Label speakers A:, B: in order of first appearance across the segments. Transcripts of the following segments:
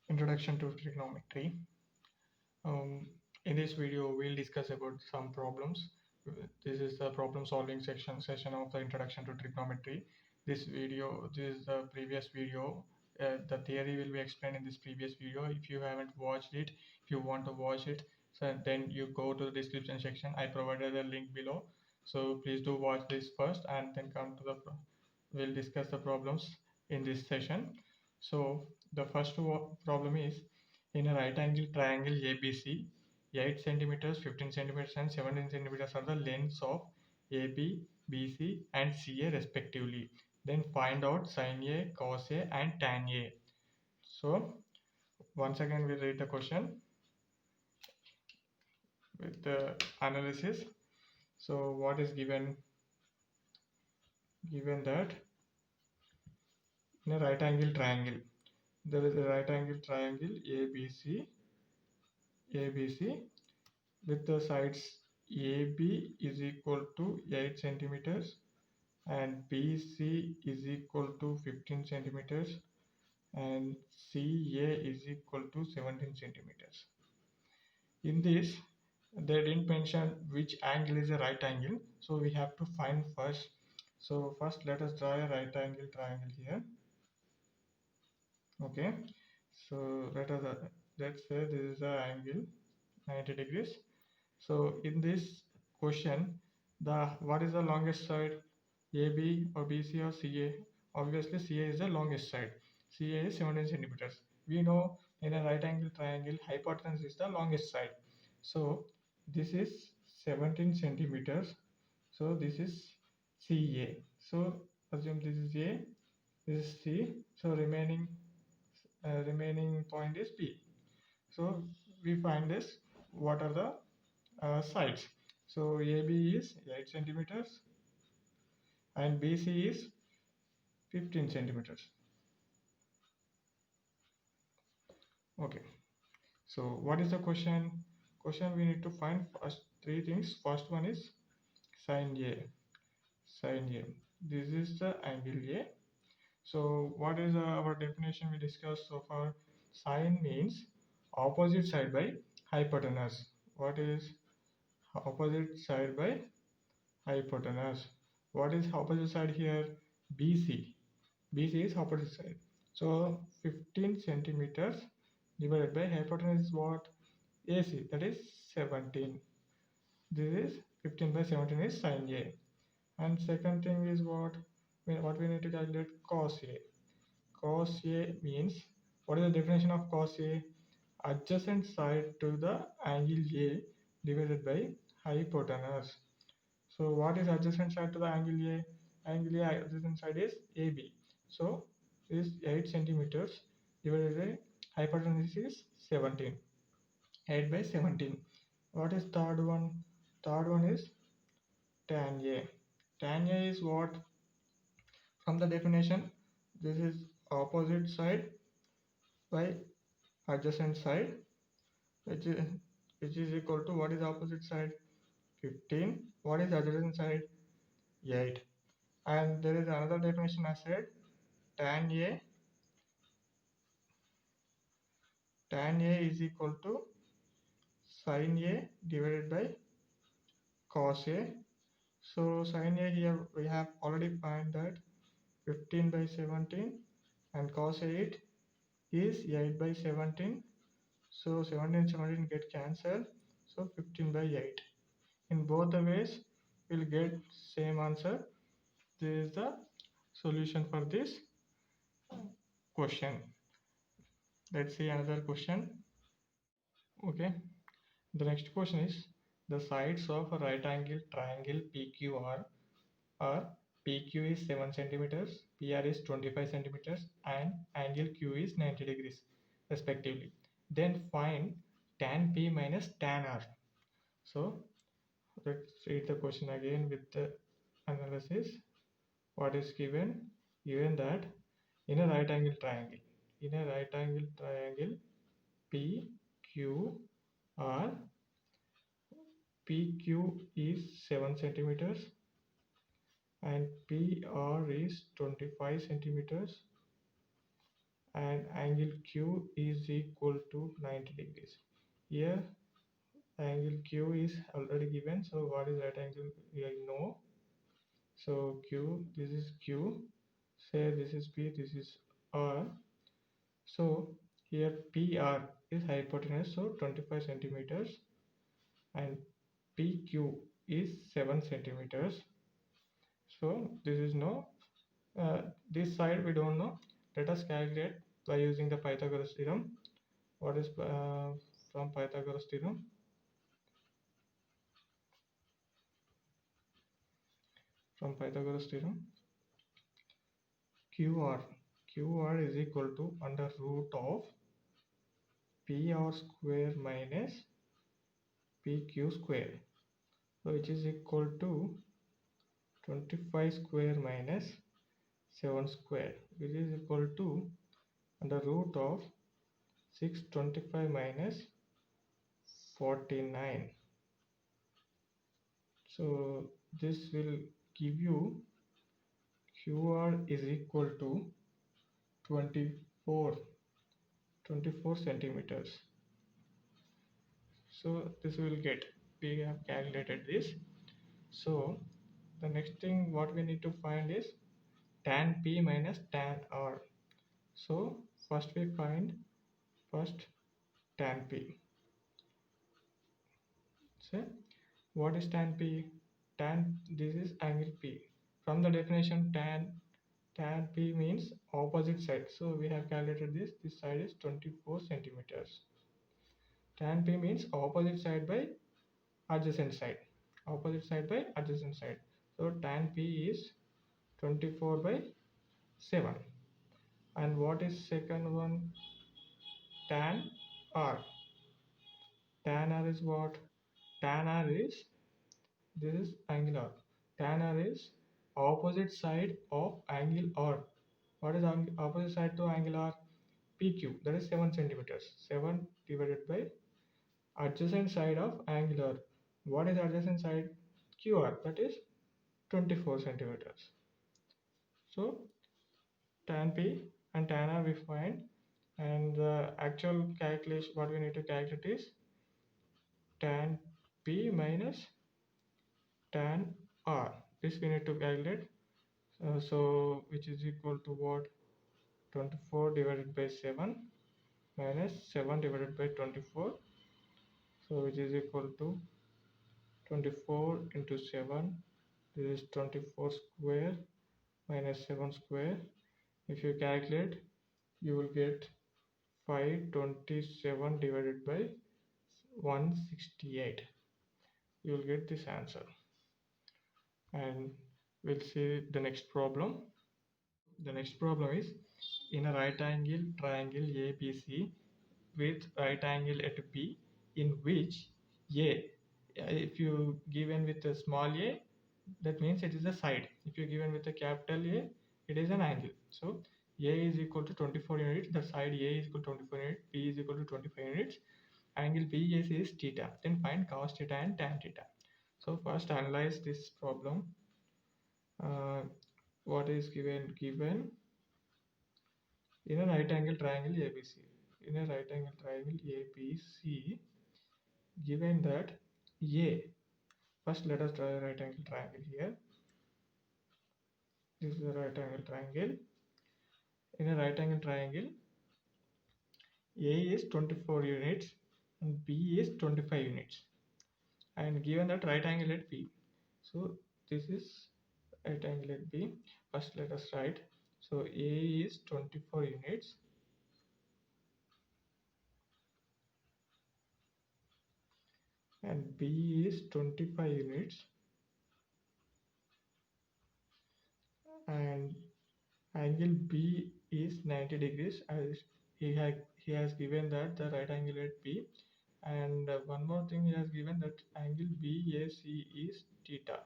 A: Introduction to trigonometry. Um, in this video, we'll discuss about some problems. This is the problem solving session of the Introduction to Trigonometry. This is the previous video. The theory will be explained in this previous video. If you haven't watched it, if you want to watch it, so then you go to the description section. I provided a link below. So please do watch this first and then come to the. We'll discuss the problems in this session. So the first problem is in a right angle triangle ABC, 8 centimeters, 15 centimeters, and 17 centimeters are the lengths of AB, BC, and CA respectively. Then find out sin A, cos A, and tan A. So once again, we'll read the question with the analysis. So what is given? Given that in a right angle triangle, there is a right angle triangle ABC with the sides AB is equal to 8 centimeters and BC is equal to 15 centimeters and CA is equal to 17 centimeters. In this, they didn't mention which angle is a right angle, so we have to find first. So first let us draw a right angle triangle here. Okay, so let's say this is the angle 90 degrees. So in this question, the what is the longest side, AB or BC or CA? Obviously, CA is the longest side. CA is 17 centimeters. We know in a right angle triangle, hypotenuse is the longest side. So this is 17 centimeters. So this is CA. So assume this is A, this is C. So remaining point is B. So we find this. What are the sides? So AB is 8 centimeters and BC is 15 centimeters. Okay. So what is the question? Question we need to find first three things. First one is sin A. Sin A. This is the angle A. So what is our definition we discussed so far? Sin means opposite side by hypotenuse. What is opposite side by hypotenuse? What is opposite side here? BC. BC is opposite side. So 15 centimeters divided by hypotenuse is what? AC, that is 17. This is 15 by 17 is sin A. And second thing is what? What we need to calculate? Cos A. Cos A means, what is the definition of cos A? Adjacent side to the angle A divided by hypotenuse. So what is adjacent side to the angle A? Angle A adjacent side is AB. So this 8 centimeters divided by hypotenuse is 17. 8 by 17. What is third one? Third one is tan A. Tan A is what? From the definition, this is opposite side by adjacent side, which is, which is equal to, what is opposite side? 15. What is adjacent side? 8. And there is another definition I said, tan A is equal to sin A divided by cos A. So sin A here we have already found that 15 by 17 and cos 8 is 8 by 17. So 17 and 17 get cancelled. So 15 by 8. In both the ways we'll get same answer. This is the solution for this question. Let's see another question. Okay. The next question is, the sides of a right angle triangle PQR are PQ is 7 centimeters, PR is 25 centimeters, and angle Q is 90 degrees respectively. Then find tan P minus tan R. So let's read the question again with the analysis. What is given? Given that in a right angle triangle, PQR, PQ is 7 centimeters and PR is 25 centimeters and angle Q is equal to 90 degrees. Here angle Q is already given, so what is right angle we know. So Q, this is Q, say this is P, this is R. So here PR is hypotenuse, so 25 centimeters, and PQ is 7 centimeters. So this is no, this side we don't know. Let us calculate by using the Pythagoras theorem. What is from Pythagoras theorem? From Pythagoras theorem, QR is equal to under root of PR square minus PQ square, so which is equal to 25 square minus 7 square, which is equal to under root of 625 minus 49. So this will give you QR is equal to 24 centimeters. So this will get, we have calculated this. So the next thing what we need to find is tan P minus tan R. So first we find tan P. So what is tan P? Tan, this is angle P. From the definition, tan P means opposite side. So we have calculated this. This side is 24 centimeters. Tan P means opposite side by adjacent side. Opposite side by adjacent side. So tan P is 24 by 7. And what is second one? Tan R. Tan R is what? Tan R is, this is angle R. Tan R is opposite side of angle R. What is opposite side to angle R? PQ, that is 7 centimeters. 7 divided by adjacent side of angle R. What is adjacent side? QR, that is 24 centimeters. So tan P and tan R we find, and the actual calculation what we need to calculate is tan P minus tan R. This we need to calculate. So which is equal to what? 24 divided by 7 minus 7 divided by 24. So which is equal to 24 into 7. This is 24 square minus 7 square. If you calculate, you will get 527 divided by 168. You will get this answer. And we'll see the next problem. The next problem is in a right angle triangle ABC with right angle at B, in which A, if you given with a small a, that means it is a side. If you given with a capital A, it is an angle. So A is equal to 24 units, the side A is equal to 24 units, B is equal to 25 units, angle BAC is theta. Then find cos theta and tan theta. So first analyze this problem. What is given? Given in a right angle triangle ABC. In a right angle triangle ABC, given that A, first let us draw a right angle triangle here. This is a right angle triangle. In a right angle triangle, A is 24 units and B is 25 units. And given that right angle at B, so this is right angle at B. First let us write. So A is 24 units and B is 25 units, and angle B is 90 degrees, as he has given that the right angle at B. And one more thing, he has given that angle BAC is theta.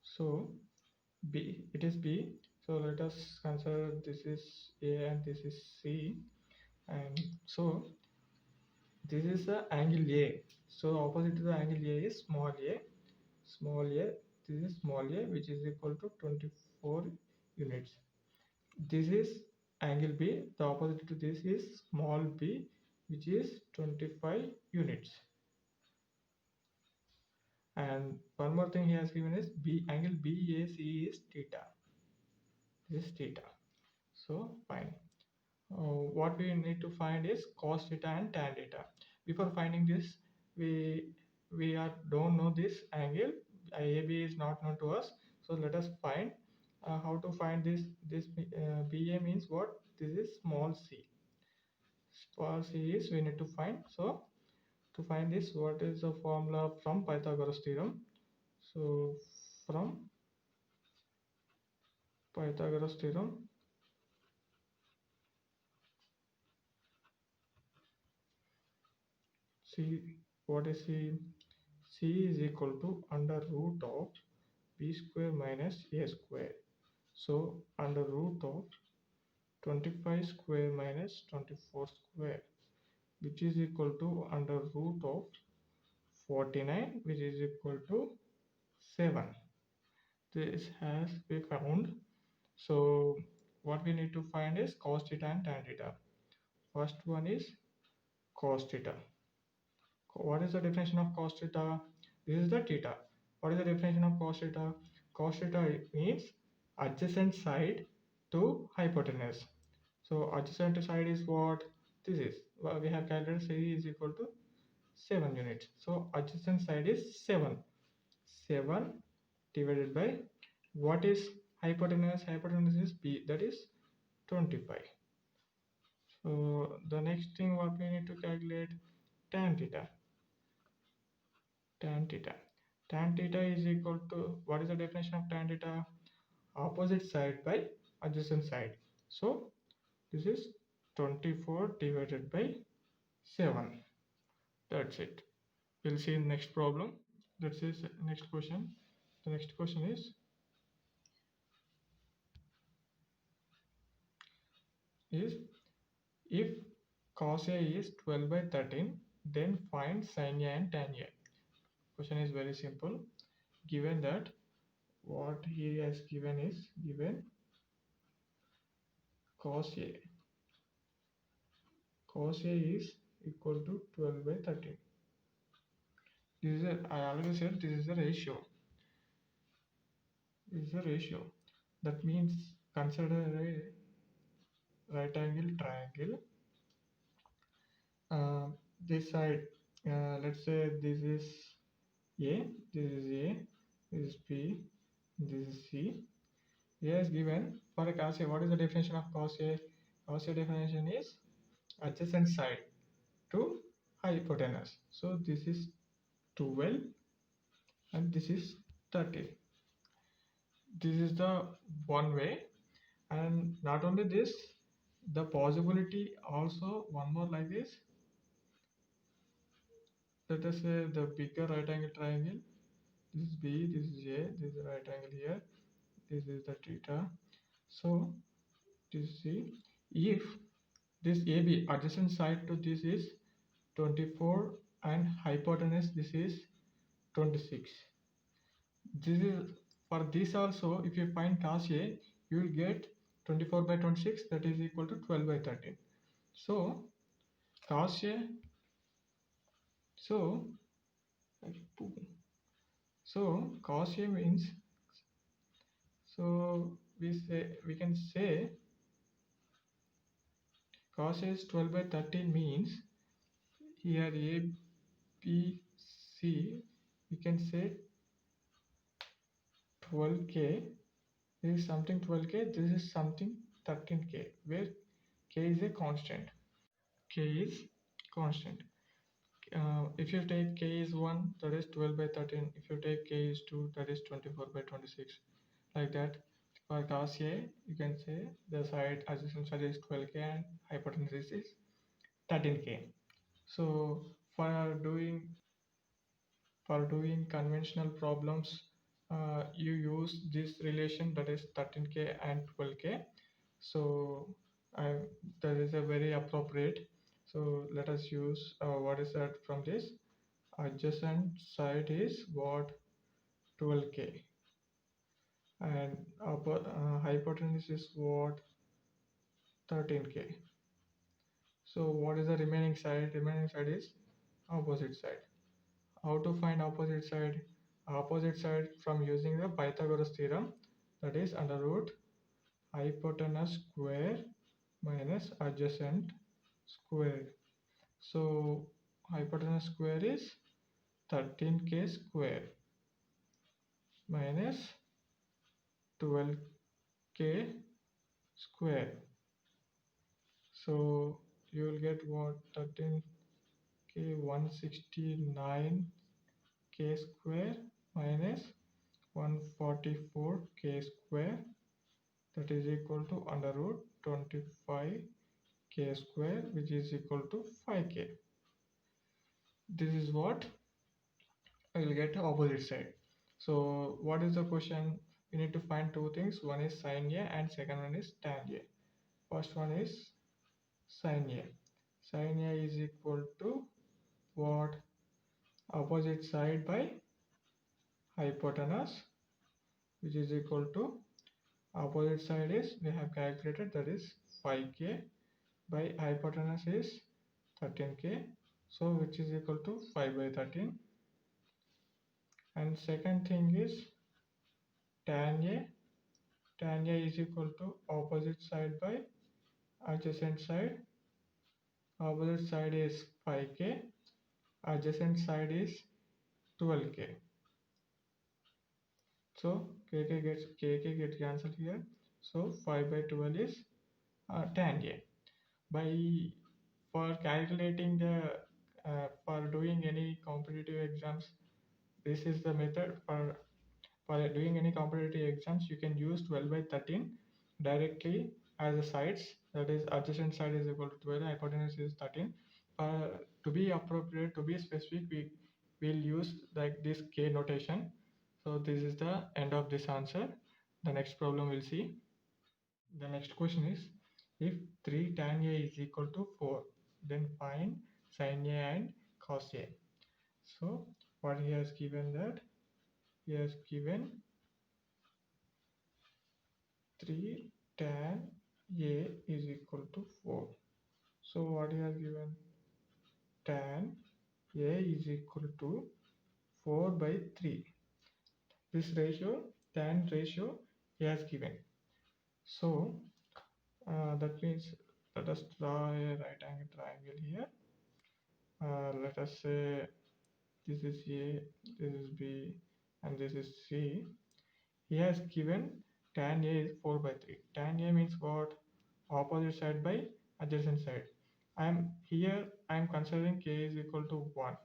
A: So B, it is B. So let us consider this is A and this is C, and so this is the angle A. So opposite to the angle A is small a, small a. this is small a, which is equal to 24 units. This is angle B. The opposite to this is small b, which is 25 units. And one more thing he has given is B angle BAC is theta. This is theta. So fine. What we need to find is cos theta and tan theta. Before finding this, don't know this angle. AB is not known to us. So let us find how to find this. This BA means what? This is small c. Small c is we need to find. So to find this, what is the formula from Pythagoras theorem? So from Pythagoras theorem, C, what is C? C is equal to under root of b square minus a square. So under root of 25 square minus 24 square, which is equal to under root of 49, which is equal to 7. This has been found. So what we need to find is cos theta and tan theta. First one is cos theta. What is the definition of cos theta? This is the theta. What is the definition of cos theta? Cos theta means adjacent side to hypotenuse. So adjacent side is what? This is. Well, we have calculated C is equal to 7 units. So adjacent side is 7. 7 divided by what is hypotenuse? Hypotenuse is B, that is 25. So the next thing what we need to calculate, tan theta. Tan theta. Tan theta is equal to, what is the definition of tan theta? Opposite side by adjacent side. So this is 24 divided by 7. That's it. We'll see in next problem. That's it. Next question. The next question is if cos A is 12 by 13, then find sin A and tan A. Question is very simple. Given that what he has given is given cos A. Cos A is equal to 12 by 13. This is I already said this is a ratio. This is a ratio. That means consider a right angle triangle. This side, let's say this is A, this is A, this is B, this is C. A is given for a cos A. What is the definition of cos A? Cos A definition is adjacent side to hypotenuse. So this is 12 and this is 30. This is the one way, and not only this, the possibility also one more like this. Let us say the bigger right angle triangle. This is B, this is A, this is the right angle here, this is the theta. So this C, if this AB adjacent side to this is 24 and hypotenuse this is 26. This is for this also, if you find cos A, you will get 24 by 26, that is equal to 12 by 13. So cos A, so cos A means, so we can say cos A is 12 by 13 means here A, B, C, we can say 12k. This is something 12k, this is something 13k, where k is a constant. K is constant. If you take k is 1, that is 12 by 13. If you take k is 2, that is 24 by 26. Like that. For cos A, you can say the side adjacent side is 12k and hypotenuse is 13k. So for doing conventional problems, you use this relation, that is 13k and 12k. So that is a very appropriate. So let us use what is that from this? Adjacent side is what? 12k. and hypotenuse is what? 13k. So what is the remaining side? Remaining side is opposite side. How to find opposite side? Opposite side from using the Pythagoras theorem, that is under root hypotenuse square minus adjacent square. So hypotenuse square is 13k square minus 12k square. So you will get what? 13k 169k square minus 144k square, that is equal to under root 25k square, which is equal to 5k. This is what I will get opposite side. So what is the question? We need to find two things. One is sin A and second one is tan A. First one is sin A. Sin A is equal to what? Opposite side by hypotenuse, which is equal to opposite side is we have calculated, that is 5k, by hypotenuse is 13k, so which is equal to 5 by 13. And second thing is tan A. Tan A is equal to opposite side by adjacent side. Opposite side is 5k, adjacent side is 12k. So kk gets cancelled here. So 5 by 12 is tan A. By for calculating the for doing any competitive exams, this is the method. For doing any competitive exams, you can use 12 by 13 directly as the sides, that is adjacent side is equal to 12, hypotenuse is 13. To be appropriate, to be specific, we will use like this k notation. So this is the end of this answer. The next problem we'll see. The next question is, if 3 tan A is equal to 4, then find sin A and cos A. So what he has given, that he has given 3 tan A is equal to 4. So what he has given? Tan A is equal to 4 by 3. This ratio, tan ratio, he has given. So that means let us draw a right angle triangle here. Let us say this is A, this is B, and this is C. He has given tan A is 4 by 3. Tan A means what? Opposite side by adjacent side. I am considering k is equal to 1.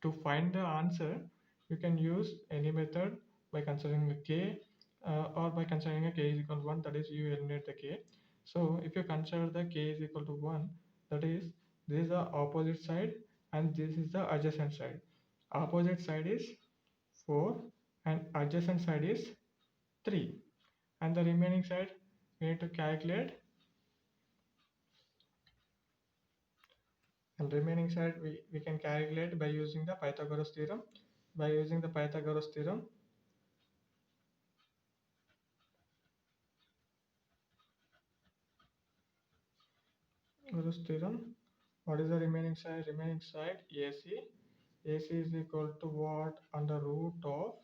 A: To find the answer, you can use any method by considering the k or by considering a k is equal to 1, that is you eliminate the k. So if you consider the k is equal to 1, that is this is the opposite side and this is the adjacent side. Opposite side is 4 and adjacent side is 3, and the remaining side we need to calculate, and remaining side we can calculate by using the Pythagoras theorem. By using the Pythagoras theorem, what is the remaining side? Remaining side AC. AC is equal to what? Under root of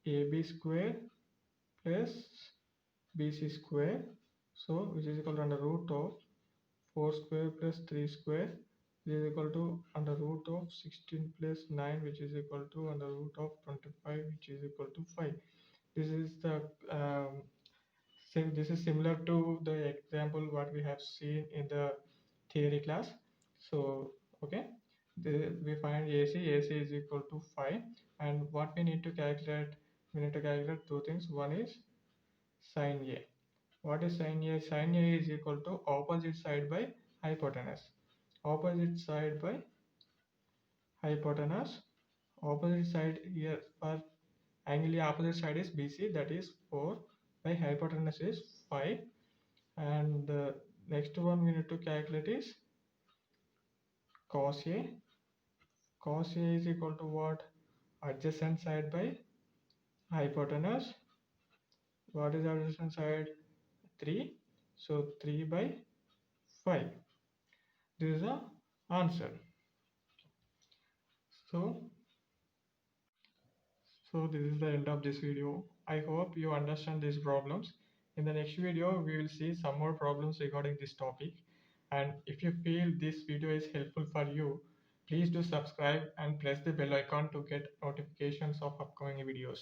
A: AB square plus BC square. So which is equal to under root of 4 square plus 3 square, which is equal to under root of 16 plus 9, which is equal to under root of 25, which is equal to 5. This is the this is similar to the example what we have seen in the theory class. So okay, we find AC is equal to 5, and what we need to calculate, we need to calculate two things. One is sin A. What is sin A? Sin A is equal to opposite side by hypotenuse. Opposite side by hypotenuse. Opposite side here, for angle opposite side is BC, that is 4, by hypotenuse is 5, and the next one we need to calculate is cos A. Cos A is equal to what? Adjacent side by hypotenuse. What is the adjacent side? 3. So 3 by 5. This is the answer. So, so this is the end of this video. I hope you understand these problems. In the next video, we will see some more problems regarding this topic. And if you feel this video is helpful for you, please do subscribe and press the bell icon to get notifications of upcoming videos.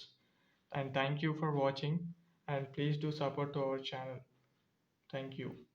A: And thank you for watching, and please do support to our channel. Thank you.